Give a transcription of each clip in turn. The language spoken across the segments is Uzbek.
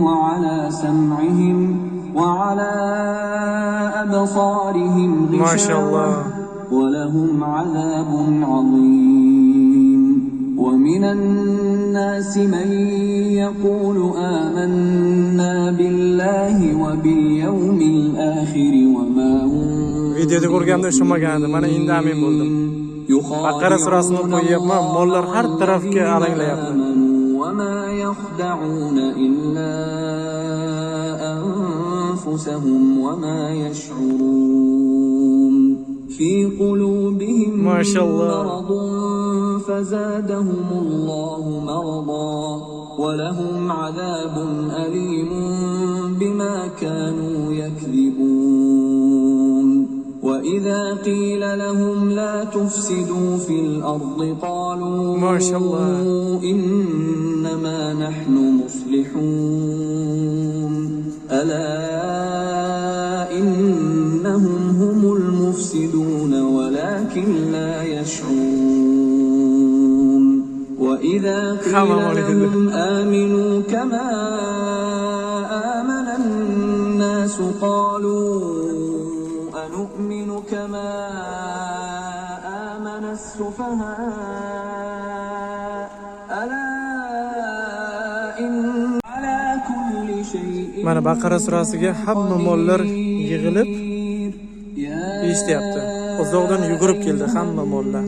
وعلى سمعهم وعلى أبصارهم غشاوة ولهم عذاب عظيم ومن الناس من يقول آمنا بالله وباليوم الآخر وما هم videoda ko'rganimda tushunmagandim. Mana endi amin bo'ldim. Baqara surasini qo'yyapman, mollar har tarafga alanglayapti. وما يخدعون إلا أنفسهم وما يشعرون في قلوبهم مرض فزادهم الله مرضا ولهم عذاب أليم بما كانوا يكذبون وإذا قيل لهم لا تفسدوا في الأرض قالوا ما شاء الله إنما نحن مصلحون ألا إنهم هم المفسدون ولكن لا يشعرون وإذا قيل لهم آمنوا كما آمن الناس قالوا أنؤمن كما آمن السفهاء ألا إن على كل شيء Mana Baqara surasiga hamma mollar yig'ilib eshityapti. Uzoqdan yugurib keldi hamma mollar.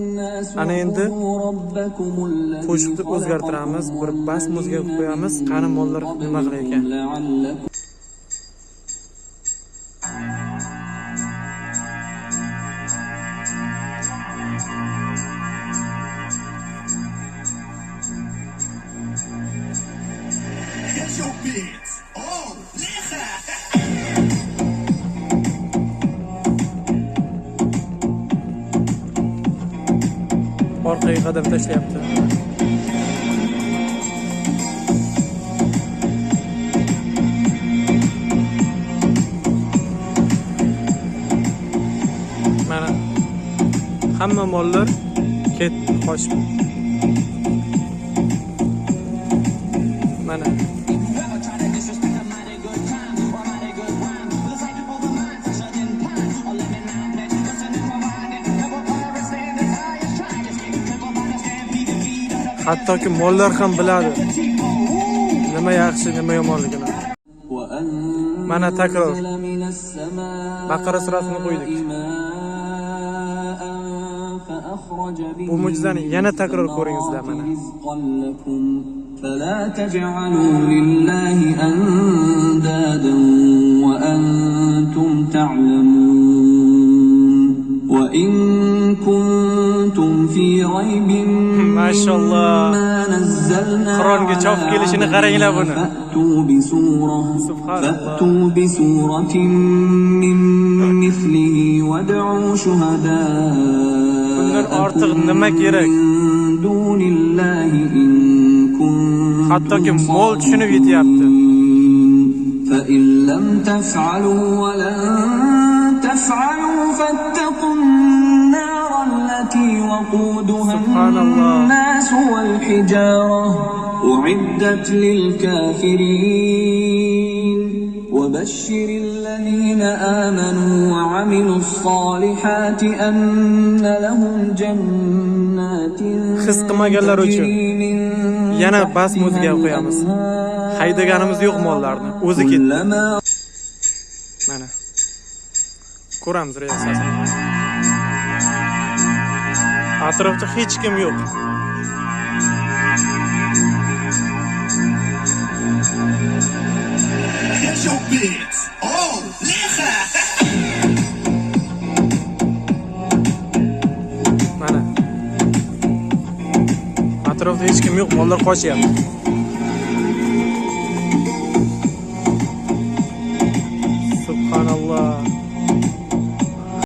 Ana endi qo'shiqni o'zgartiramiz, bir bas muzika qo'yamiz, qani mollar nima qilar ekan. Orqaga qadam tashlayapti. Mana hamma mollar ketdi, qochib. Mana hattoki mollar ham biladi nima yaxshi, nima yomonligini. Mana takror Baqara surasini qo'ydik. Bu mo'jizani yana takror ko'ringizlar mana. فلا تجعلوا لله أندادا وأنتم تعلمون وإن كنتم في ريب ما شاء الله Qur'onga chof kelishini qaranglar buni. فأتوا بسورة من مثله وادعوا شهداءكم Bundan ortiq nima kerak? دون الله إن Hattoki mol tushunib yetyapti. فإن لم تفعلوا ولن تفعلوا فاتقوا النار التي وقودها الناس والحجارة أعدت للكافرين وبشر الذين آمنوا وعملوا الصالحات أن لهم جنات His qilmaganlar uchun yana bas muzika qo'yamiz. Haydaganimiz yo'q mollarni, o'zi ketdi. Mana ko'ramiz reaksiyasini. Atrofda hech kim yo'q. Mana atrofda hech kim yo'q, mollar qochyapti. Subhanallah.